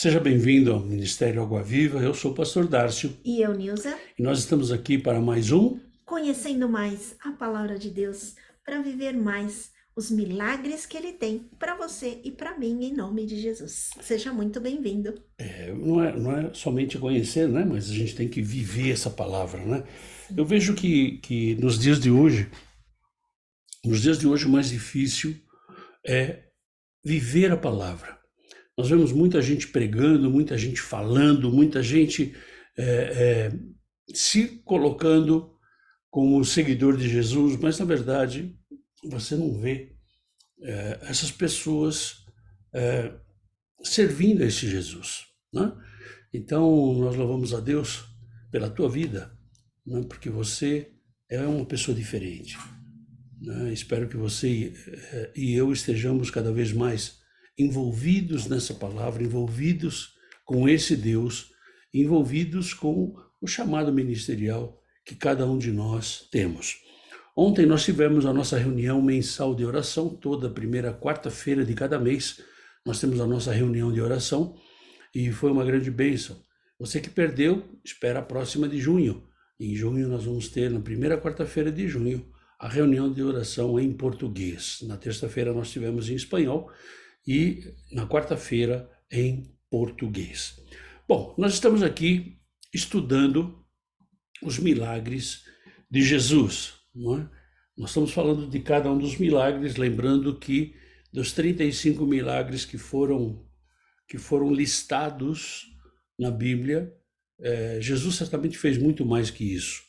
Seja bem-vindo ao Ministério Água Viva. Eu sou o pastor Dárcio E eu, Nilza, e nós estamos aqui para mais um. conhecendo mais a palavra de Deus para viver mais os milagres que ele tem para você e para mim, em nome de Jesus. Seja muito bem-vindo. Não é somente conhecer, né? Mas a gente tem que viver essa palavra, né? Eu vejo que nos dias de hoje, o mais difícil é viver a palavra. Nós vemos muita gente pregando, muita gente falando, muita gente se colocando como seguidor de Jesus, mas na verdade você não vê essas pessoas servindo a esse Jesus, né? Então nós louvamos a Deus pela tua vida, né? Porque você é uma pessoa diferente, né? Espero que você e eu estejamos cada vez mais envolvidos nessa palavra, envolvidos com esse Deus, envolvidos com o chamado ministerial que cada um de nós temos. Ontem nós tivemos a nossa reunião mensal de oração, toda primeira quarta-feira de cada mês. Nós temos a nossa reunião de oração e foi uma grande bênção. Você que perdeu, espera a próxima de junho. Em junho nós vamos ter, na primeira quarta-feira de junho, a reunião de oração em português. Na terça-feira nós tivemos em espanhol e na quarta-feira em português. Bom, nós estamos aqui estudando os milagres de Jesus, não é? Nós estamos falando de cada um dos milagres, lembrando que dos 35 milagres que foram listados na Bíblia, Jesus certamente fez muito mais que isso,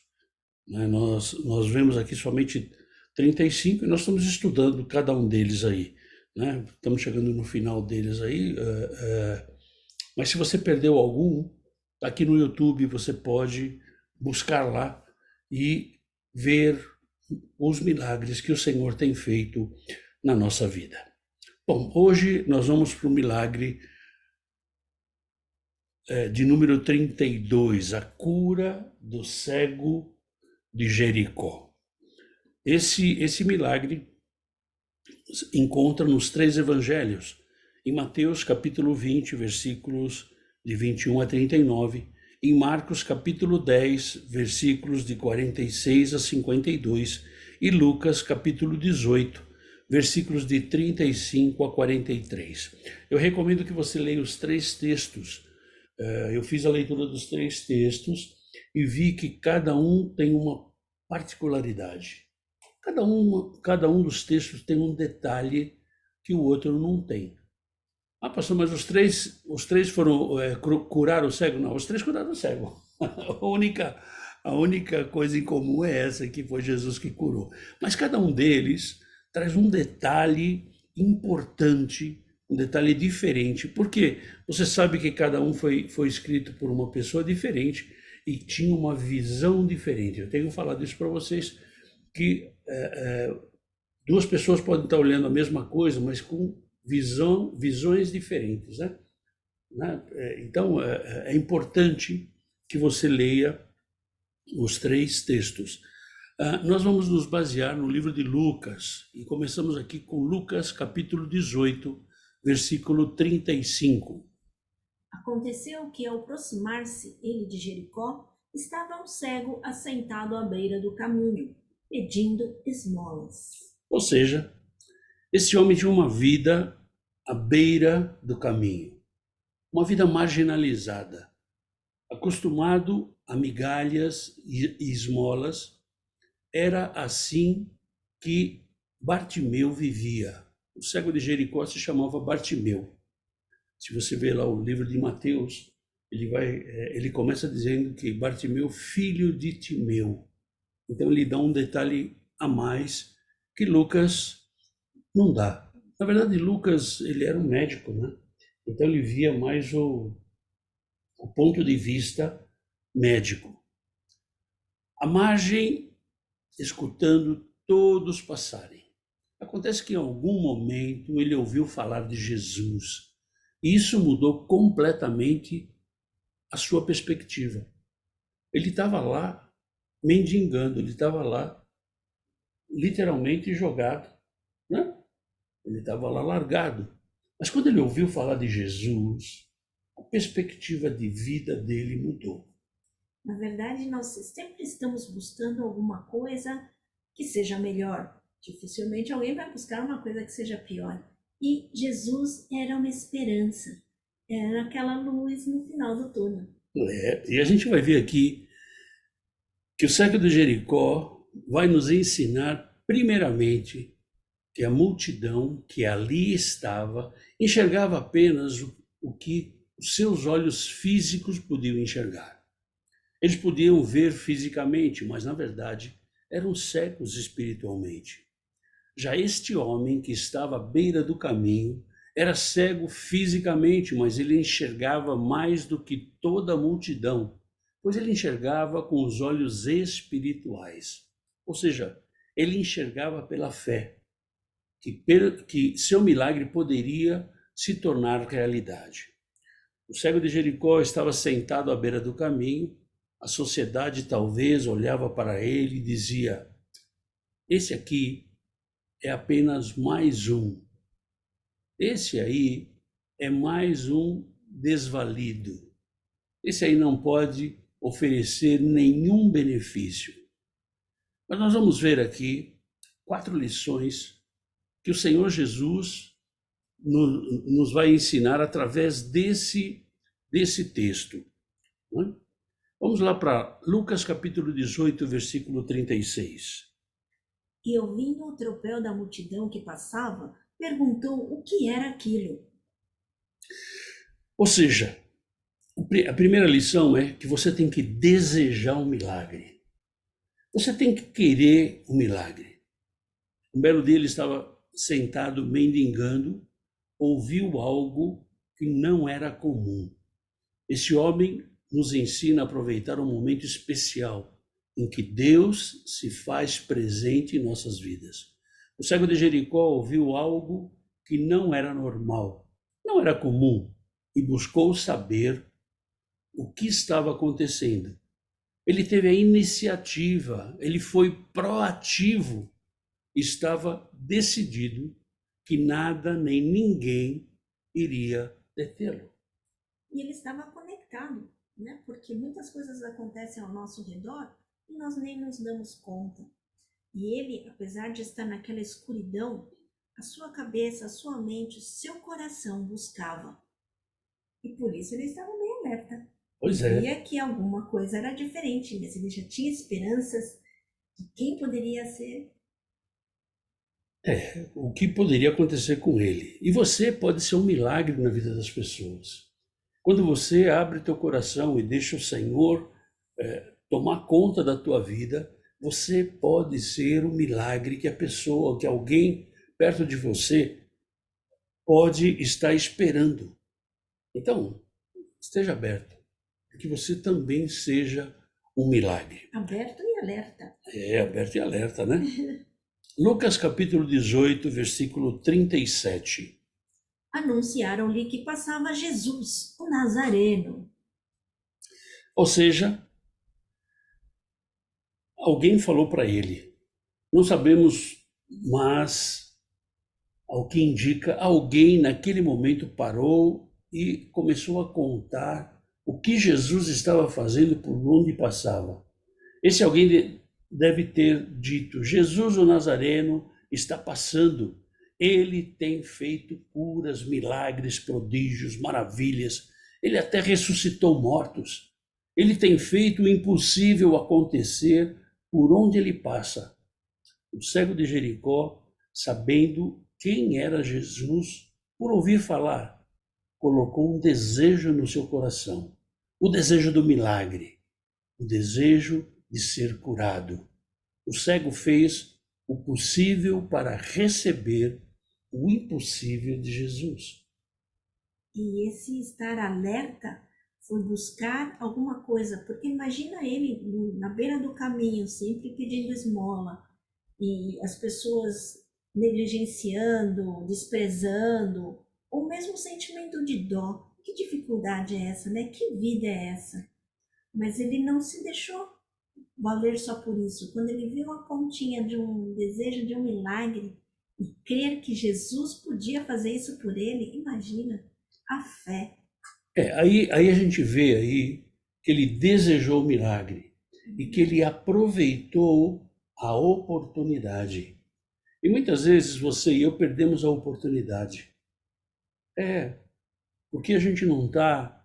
né? Nós vemos aqui somente 35 e nós estamos estudando cada um deles aí, né? Estamos chegando no final deles aí, mas se você perdeu algum, aqui no YouTube você pode buscar lá e ver os milagres que o Senhor tem feito na nossa vida. Bom, hoje nós vamos para o milagre de número 32, a cura do cego de Jericó. Esse milagre encontra nos três evangelhos, em Mateus capítulo 20, versículos de 21 a 39, em Marcos capítulo 10, versículos de 46 a 52, e Lucas capítulo 18, versículos de 35 a 43. Eu recomendo que você leia os três textos. Eu fiz a leitura dos três textos e vi que cada um tem uma particularidade. Cada um dos textos tem um detalhe que o outro não tem. Ah, pastor, mas os três foram curar o cego? Não, os três curaram o cego. A única coisa em comum é essa, que foi Jesus que curou. Mas cada um deles traz um detalhe importante, um detalhe diferente, porque você sabe que cada um foi escrito por uma pessoa diferente e tinha uma visão diferente. Eu tenho falado isso para vocês, que duas pessoas podem estar olhando a mesma coisa, mas com visões diferentes, né? Então, é importante que você leia os três textos. Nós vamos nos basear no livro de Lucas, e começamos aqui com Lucas capítulo 18, versículo 35. Aconteceu que, ao aproximar-se ele de Jericó, estava um cego assentado à beira do caminho, pedindo esmolas. Ou seja, esse homem tinha uma vida à beira do caminho, uma vida marginalizada, acostumado a migalhas e esmolas. Era assim que Bartimeu vivia. O cego de Jericó se chamava Bartimeu. Se você ver lá o livro de Mateus, ele começa dizendo que Bartimeu, filho de Timeu. Então ele dá um detalhe a mais que Lucas não dá. Na verdade, Lucas, ele era um médico, né? Então ele via mais o ponto de vista médico. À margem, escutando todos passarem. Acontece que em algum momento ele ouviu falar de Jesus. E isso mudou completamente a sua perspectiva. Ele estava lá mendigando, ele estava lá literalmente jogado, né? Ele estava lá largado. Mas quando ele ouviu falar de Jesus, a perspectiva de vida dele mudou. Na verdade, nós sempre estamos buscando alguma coisa que seja melhor. Dificilmente alguém vai buscar uma coisa que seja pior. E Jesus era uma esperança, era aquela luz no final do túnel. E a gente vai ver aqui que o cego de Jericó vai nos ensinar, primeiramente, que a multidão que ali estava enxergava apenas o que os seus olhos físicos podiam enxergar. Eles podiam ver fisicamente, mas na verdade eram cegos espiritualmente. Já este homem que estava à beira do caminho era cego fisicamente, mas ele enxergava mais do que toda a multidão, pois ele enxergava com os olhos espirituais. Ou seja, ele enxergava pela fé, que seu milagre poderia se tornar realidade. O cego de Jericó estava sentado à beira do caminho. A sociedade talvez olhava para ele e dizia: esse aqui é apenas mais um. Esse aí é mais um desvalido. Esse aí não pode oferecer nenhum benefício. Mas nós vamos ver aqui 4 lições que o Senhor Jesus nos vai ensinar através desse texto. Não é? Vamos lá para Lucas capítulo 18, versículo 36. E ouvindo o tropel da multidão que passava, perguntou o que era aquilo. Ou seja, a primeira lição é que você tem que desejar um milagre. Você tem que querer um milagre. Um belo dia ele estava sentado mendigando, ouviu algo que não era comum. Esse homem nos ensina a aproveitar um momento especial em que Deus se faz presente em nossas vidas. O cego de Jericó ouviu algo que não era normal, não era comum, e buscou saber o que estava acontecendo. Ele teve a iniciativa, ele foi proativo, estava decidido que nada nem ninguém iria detê-lo. E ele estava conectado, né? Porque muitas coisas acontecem ao nosso redor e nós nem nos damos conta. E ele, apesar de estar naquela escuridão, a sua cabeça, a sua mente, o seu coração buscava. E por isso ele estava bem alerta. Pois Ele é. via que alguma coisa era diferente, mas ele já tinha esperanças de quem poderia ser. O que poderia acontecer com ele. E você pode ser um milagre na vida das pessoas. Quando você abre teu coração e deixa o Senhor tomar conta da tua vida, você pode ser um milagre que a pessoa, que alguém perto de você pode estar esperando. Então, esteja aberto, que você também seja um milagre. Aberto e alerta. Aberto e alerta, né? Lucas capítulo 18, versículo 37. Anunciaram-lhe que passava Jesus, o Nazareno. Ou seja, alguém falou para ele. Não sabemos, mas ao que indica, alguém naquele momento parou e começou a contar o que Jesus estava fazendo por onde passava. Esse alguém deve ter dito: Jesus o Nazareno está passando. Ele tem feito curas, milagres, prodígios, maravilhas. Ele até ressuscitou mortos. Ele tem feito o impossível acontecer por onde ele passa. O cego de Jericó, sabendo quem era Jesus, por ouvir falar, colocou um desejo no seu coração, o desejo do milagre, o desejo de ser curado. O cego fez o possível para receber o impossível de Jesus. E esse estar alerta foi buscar alguma coisa, porque imagina ele na beira do caminho, sempre pedindo esmola, e as pessoas negligenciando, desprezando, ou mesmo sentimento de dó. Que dificuldade é essa, né? Que vida é essa? Mas ele não se deixou valer só por isso. Quando ele viu a pontinha de um desejo de um milagre e crer que Jesus podia fazer isso por ele, imagina a fé. Aí a gente vê aí que ele desejou o milagre e que ele aproveitou a oportunidade. E muitas vezes você e eu perdemos a oportunidade. É, porque a gente não está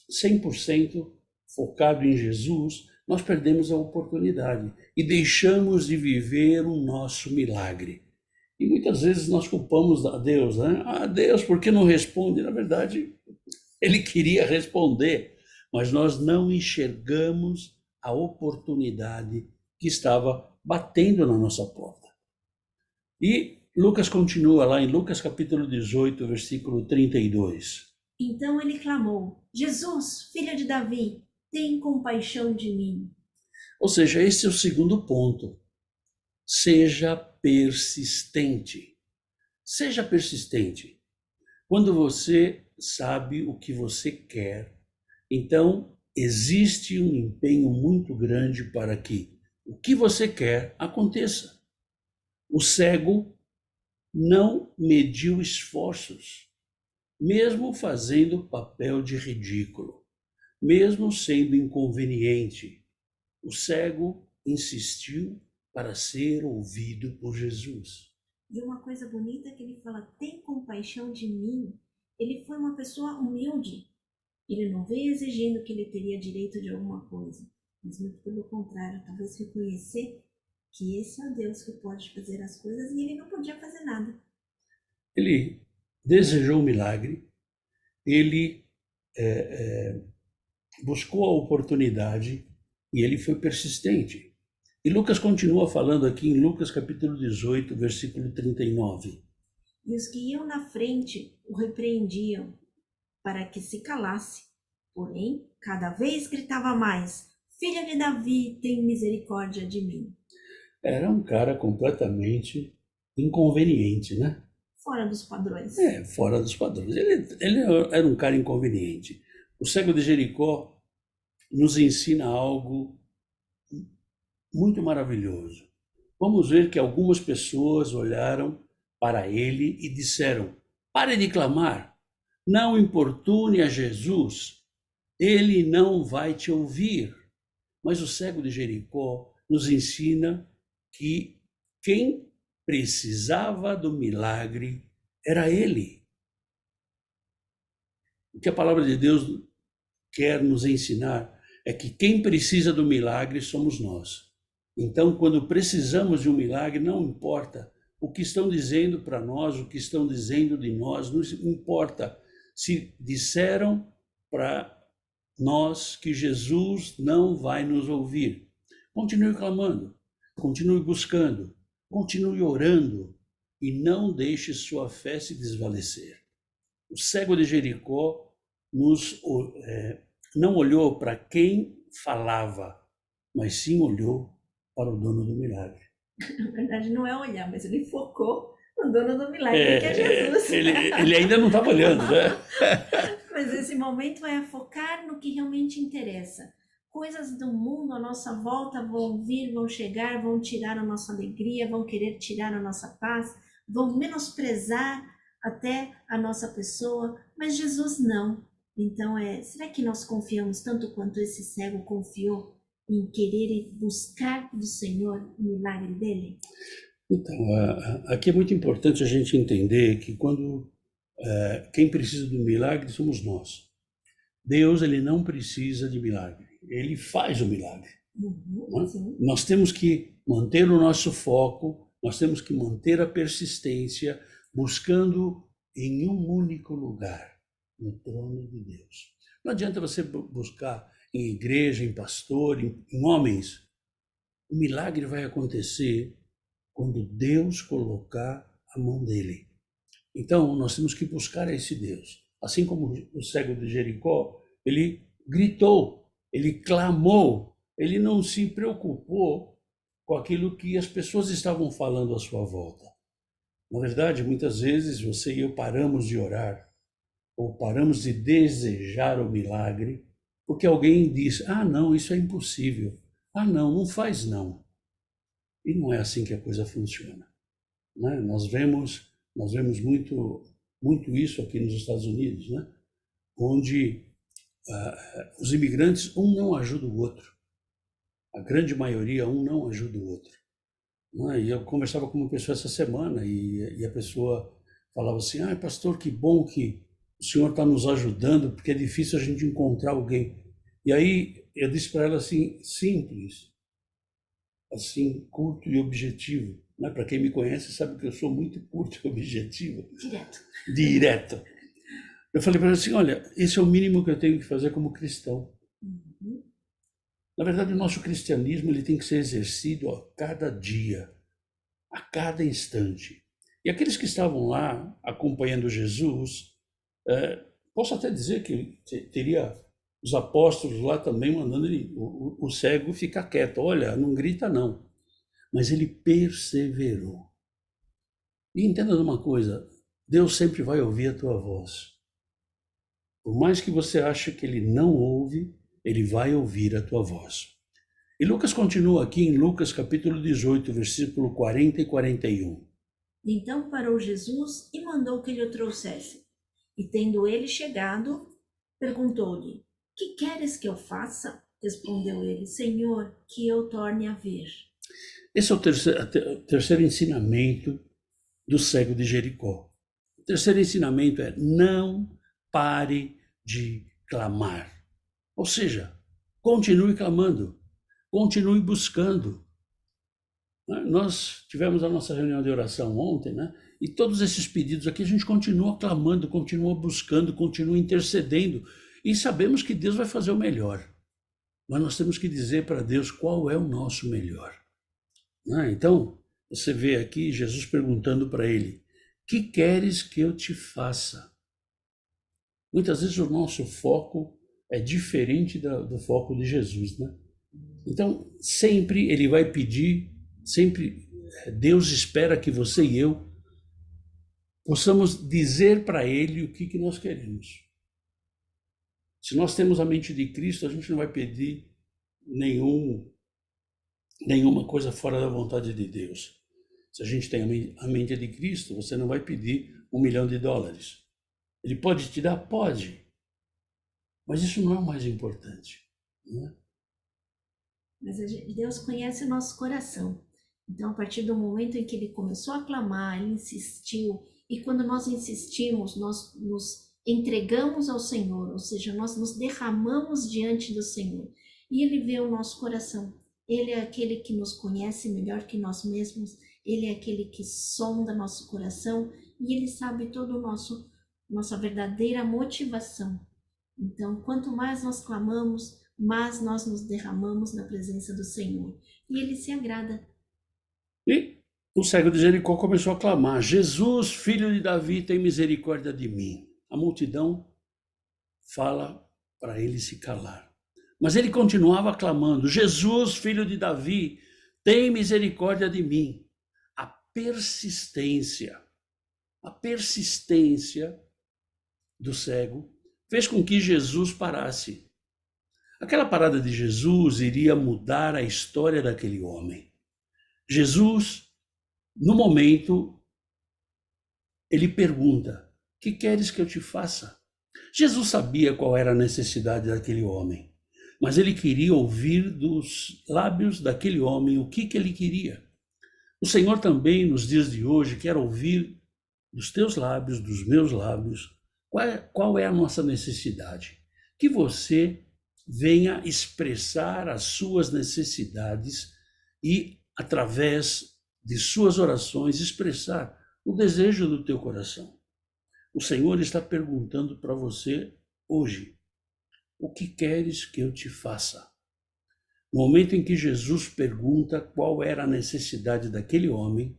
100% focado em Jesus, nós perdemos a oportunidade e deixamos de viver o nosso milagre. E muitas vezes nós culpamos a Deus, né? Ah, Deus, por que não responde? Na verdade, ele queria responder, mas nós não enxergamos a oportunidade que estava batendo na nossa porta. E Lucas continua lá em Lucas capítulo 18, versículo 32. Então ele clamou: Jesus, filho de Davi, tem compaixão de mim. Ou seja, esse é o segundo ponto. Seja persistente. Seja persistente. Quando você sabe o que você quer, então existe um empenho muito grande para que o que você quer aconteça. O cego não mediu esforços, mesmo fazendo papel de ridículo, mesmo sendo inconveniente. O cego insistiu para ser ouvido por Jesus. E uma coisa bonita é que ele fala: tem compaixão de mim. Ele foi uma pessoa humilde. Ele não veio exigindo que ele teria direito de alguma coisa, mas muito pelo contrário, talvez reconhecer que esse é o Deus que pode fazer as coisas e ele não podia fazer nada. Ele desejou o milagre, ele buscou a oportunidade e ele foi persistente. E Lucas continua falando aqui em Lucas capítulo 18, versículo 39. E os que iam na frente o repreendiam para que se calasse. Porém, cada vez gritava mais: Filha de Davi, tem misericórdia de mim. Era um cara completamente inconveniente, né? Fora dos padrões. Fora dos padrões. Ele era um cara inconveniente. O cego de Jericó nos ensina algo muito maravilhoso. Vamos ver que algumas pessoas olharam para ele e disseram: pare de clamar, não importune a Jesus, ele não vai te ouvir. Mas o cego de Jericó nos ensina que quem precisava do milagre era ele. O que a palavra de Deus quer nos ensinar é que quem precisa do milagre somos nós. Então, quando precisamos de um milagre, não importa o que estão dizendo para nós, o que estão dizendo de nós, não importa se disseram para nós que Jesus não vai nos ouvir. Continue clamando, continue buscando, continue orando e não deixe sua fé se desvalecer. O cego de Jericó não olhou para quem falava, mas sim olhou para o dono do milagre. Na verdade, não é olhar, mas ele focou no dono do milagre, que é Jesus. Ele ainda não estava olhando, né? Mas esse momento é focar no que realmente interessa. Coisas do mundo à nossa volta vão vir, vão chegar, vão tirar a nossa alegria, vão querer tirar a nossa paz, vão menosprezar até a nossa pessoa, mas Jesus não. Então, será que nós confiamos tanto quanto esse cego confiou em querer buscar do Senhor o milagre dele? Então, aqui é muito importante a gente entender que quando quem precisa do milagre somos nós. Deus, ele não precisa de milagre, ele faz o milagre. Nós temos que manter o nosso foco, nós temos que manter a persistência, buscando em um único lugar, no trono de Deus. Não adianta você buscar em igreja, em pastor, em homens. O milagre vai acontecer quando Deus colocar a mão dele. Então, nós temos que buscar esse Deus. Assim como o cego de Jericó, ele gritou, ele clamou, ele não se preocupou com aquilo que as pessoas estavam falando à sua volta. Na verdade, muitas vezes você e eu paramos de orar, ou paramos de desejar o milagre, porque alguém diz: ah, não, isso é impossível. Ah, não, não faz não. E não é assim que a coisa funciona. Né? Nós vemos muito muito isso aqui nos Estados Unidos, né? Onde os imigrantes, um não ajuda o outro. A grande maioria, um não ajuda o outro. Não é? E eu conversava com uma pessoa essa semana e a pessoa falava assim, pastor, que bom que o senhor está nos ajudando, porque é difícil a gente encontrar alguém. E aí eu disse para ela assim, simples, assim, curto e objetivo. Né? Para quem me conhece sabe que eu sou muito curto e objetivo. Direto. Eu falei para ela assim, olha, esse é o mínimo que eu tenho que fazer como cristão. Uhum. Na verdade, o nosso cristianismo ele tem que ser exercido a cada dia, a cada instante. E aqueles que estavam lá acompanhando Jesus, posso até dizer que teria os apóstolos lá também mandando o cego ficar quieto. Olha, não grita não. Mas ele perseverou. E entenda uma coisa, Deus sempre vai ouvir a tua voz. Por mais que você ache que ele não ouve, ele vai ouvir a tua voz. E Lucas continua aqui em Lucas capítulo 18, versículo 40 e 41. Então parou Jesus e mandou que lhe o trouxesse. E tendo ele chegado, perguntou-lhe, que queres que eu faça? Respondeu ele, Senhor, que eu torne a ver. Esse é o terceiro ensinamento do cego de Jericó. O terceiro ensinamento é não pare de clamar. Ou seja, continue clamando, continue buscando. Nós tivemos a nossa reunião de oração ontem, né? E todos esses pedidos aqui a gente continua clamando, continua buscando, continua intercedendo e sabemos que Deus vai fazer o melhor. Mas nós temos que dizer para Deus qual é o nosso melhor. Então, você vê aqui Jesus perguntando para ele, que queres que eu te faça? Muitas vezes o nosso foco é diferente do foco de Jesus, né? Então, sempre ele vai pedir, sempre Deus espera que você e eu possamos dizer para ele o que nós queremos. Se nós temos a mente de Cristo, a gente não vai pedir nenhuma coisa fora da vontade de Deus. Se a gente tem a mente de Cristo, você não vai pedir $1 milhão. Ele pode te dar? Pode. Mas isso não é o mais importante. Né? Mas Deus conhece o nosso coração. Então, a partir do momento em que ele começou a clamar, ele insistiu. E quando nós insistimos, nós nos entregamos ao Senhor, ou seja, nós nos derramamos diante do Senhor. E ele vê o nosso coração. Ele é aquele que nos conhece melhor que nós mesmos. Ele é aquele que sonda nosso coração. E ele sabe toda nossa verdadeira motivação. Então, quanto mais nós clamamos, mais nós nos derramamos na presença do Senhor. E ele se agrada. E o cego de Jericó começou a clamar, Jesus, filho de Davi, tem misericórdia de mim. A multidão fala para ele se calar. Mas ele continuava clamando, Jesus, filho de Davi, tem misericórdia de mim. A persistência do cego fez com que Jesus parasse. Aquela parada de Jesus iria mudar a história daquele homem. Jesus, no momento, ele pergunta, que queres que eu te faça? Jesus sabia qual era a necessidade daquele homem, mas ele queria ouvir dos lábios daquele homem o que ele queria. O Senhor também, nos dias de hoje, quer ouvir dos teus lábios, dos meus lábios, qual é a nossa necessidade. Que você venha expressar as suas necessidades e, através de suas orações, expressar o desejo do teu coração. O Senhor está perguntando para você hoje, o que queres que eu te faça? No momento em que Jesus pergunta qual era a necessidade daquele homem,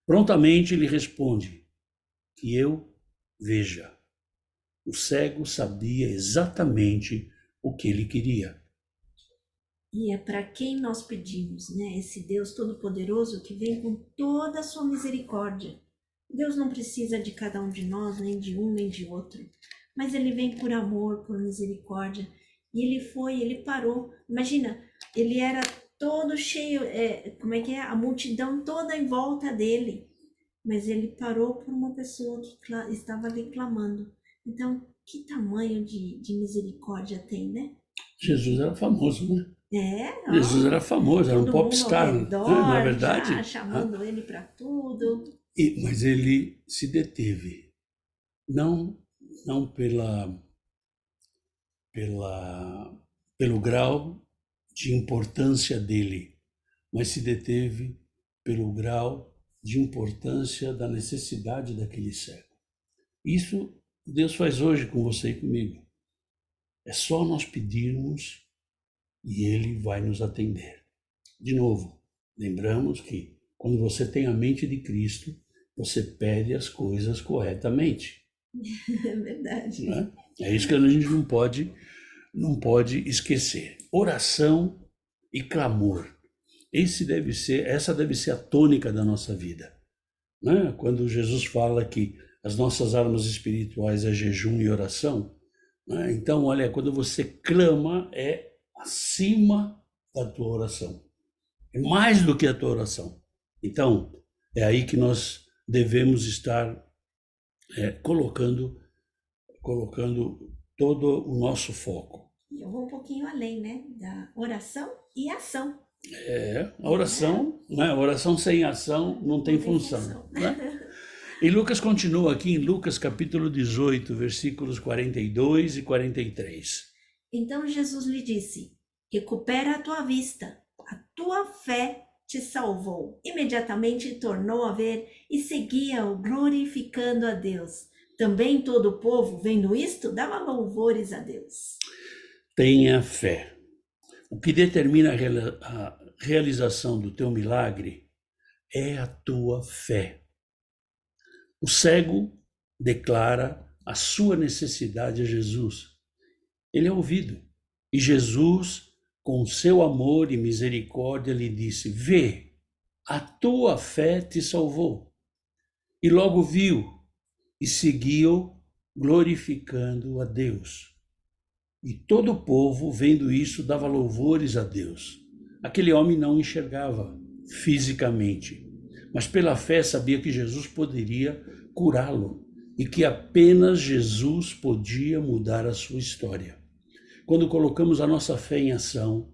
prontamente ele responde, que eu veja. O cego sabia exatamente o que ele queria. E é para quem nós pedimos, né? Esse Deus Todo-Poderoso que vem com toda a sua misericórdia. Deus não precisa de cada um de nós, nem de um nem de outro. Mas ele vem por amor, por misericórdia. E ele parou. Imagina, ele era todo cheio, A multidão toda em volta dele. mas ele parou por uma pessoa que estava ali clamando. Então, que tamanho de misericórdia tem, né? Jesus era famoso, né? Jesus Ó, era famoso, era um todo mundo ao popstar, né? Não é redor já verdade? chamando ele para tudo. Mas ele se deteve, não, não pelo grau de importância dele, mas se deteve pelo grau de importância da necessidade daquele cego. Isso Deus faz hoje com você e comigo. É só nós pedirmos e Ele vai nos atender. De novo, lembramos que quando você tem a mente de Cristo, você pede as coisas corretamente. É verdade. Né? É isso que a gente não pode esquecer. Oração e clamor. Essa deve ser a tônica da nossa vida. Né? Quando Jesus fala que as nossas armas espirituais é jejum e oração, né? Então, olha, quando você clama, é acima da tua oração. É mais do que a tua oração. Então, é aí que nós devemos estar colocando todo o nosso foco. E eu vou um pouquinho além, né? Da oração e ação. A oração, né? A oração sem ação não tem função. Né? E Lucas continua aqui em Lucas capítulo 18, versículos 42 e 43. Então Jesus lhe disse: recupera a tua vista, a tua fé te salvou. Imediatamente tornou a ver e seguia-o, glorificando a Deus. Também todo o povo, vendo isto, dava louvores a Deus. Tenha fé. O que determina a realização do teu milagre é a tua fé. O cego declara a sua necessidade a Jesus. Ele é ouvido. E Jesus, com seu amor e misericórdia, lhe disse: vê, a tua fé te salvou. E logo viu e seguiu, glorificando a Deus. E todo o povo, vendo isso, dava louvores a Deus. Aquele homem não enxergava fisicamente, mas pela fé sabia que Jesus poderia curá-lo e que apenas Jesus podia mudar a sua história. Quando colocamos a nossa fé em ação,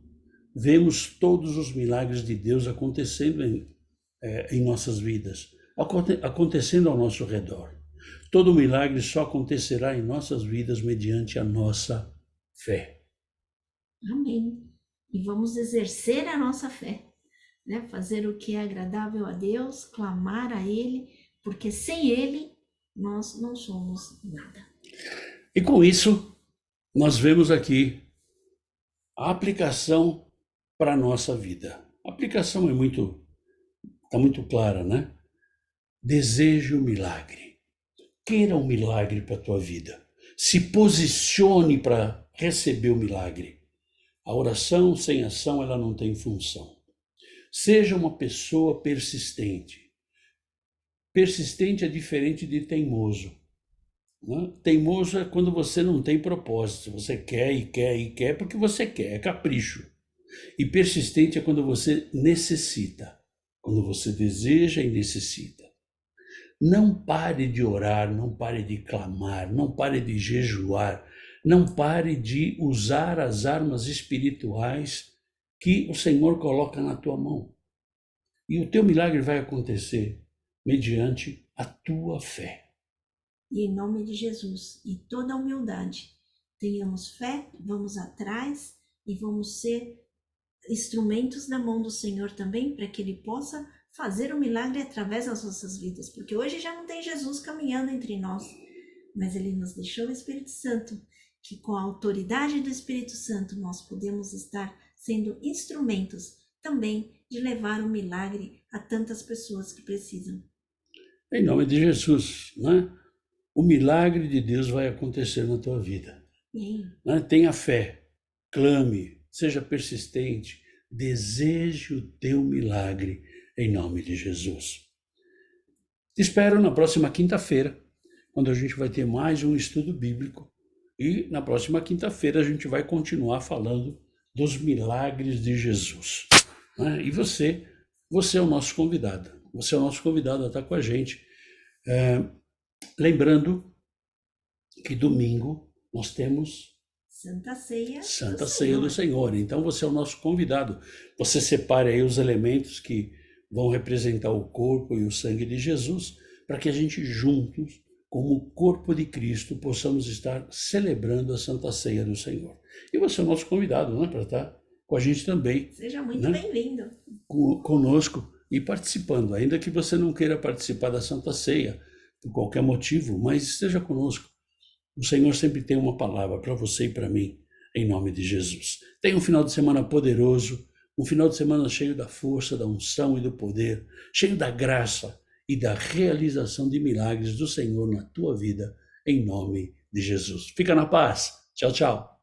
vemos todos os milagres de Deus acontecendo em nossas vidas, acontecendo ao nosso redor. Todo milagre só acontecerá em nossas vidas mediante a nossa fé. Amém. E vamos exercer a nossa fé, né? Fazer o que é agradável a Deus, clamar a Ele, porque sem Ele nós não somos nada. E com isso, nós vemos aqui a aplicação para a nossa vida. A aplicação está muito clara, né? Deseje o milagre. Queira um milagre para a tua vida. Se posicione para receber o milagre. A oração sem ação, ela não tem função. Seja uma pessoa persistente. Persistente é diferente de teimoso. Né? Teimoso é quando você não tem propósito. Você quer e quer e quer porque você quer. É capricho. E persistente é quando você necessita. Quando você deseja e necessita. Não pare de orar, não pare de clamar, não pare de jejuar, não pare de usar as armas espirituais que o Senhor coloca na tua mão. E o teu milagre vai acontecer mediante a tua fé. E em nome de Jesus e toda a humildade, tenhamos fé, vamos atrás e vamos ser instrumentos na mão do Senhor também, para que Ele possa fazer o milagre através das nossas vidas, porque hoje já não tem Jesus caminhando entre nós, mas Ele nos deixou o Espírito Santo, que com a autoridade do Espírito Santo nós podemos estar sendo instrumentos também de levar o milagre a tantas pessoas que precisam. Em nome de Jesus, né? O milagre de Deus vai acontecer na tua vida. Né? Tenha fé, clame, seja persistente, deseje o teu milagre em nome de Jesus. Te espero na próxima quinta-feira, quando a gente vai ter mais um estudo bíblico. E na próxima quinta-feira a gente vai continuar falando dos milagres de Jesus. Né? E você é o nosso convidado. você é o nosso convidado a estar com a gente. Lembrando que domingo nós temos Santa Ceia Santa do Ceia do Senhor. Senhor. Então você é o nosso convidado. Você separe aí os elementos que vão representar o corpo e o sangue de Jesus, para que a gente juntos, como corpo de Cristo, possamos estar celebrando a Santa Ceia do Senhor. E você é o nosso convidado, né, para estar com a gente também, Seja muito né, bem-vindo. conosco e participando, ainda que você não queira participar da Santa Ceia, por qualquer motivo, mas esteja conosco. O Senhor sempre tem uma palavra para você e para mim, em nome de Jesus. Tenha um final de semana poderoso, um final de semana cheio da força, da unção e do poder, cheio da graça e da realização de milagres do Senhor na tua vida, em nome de Jesus. Fica na paz. Tchau, tchau.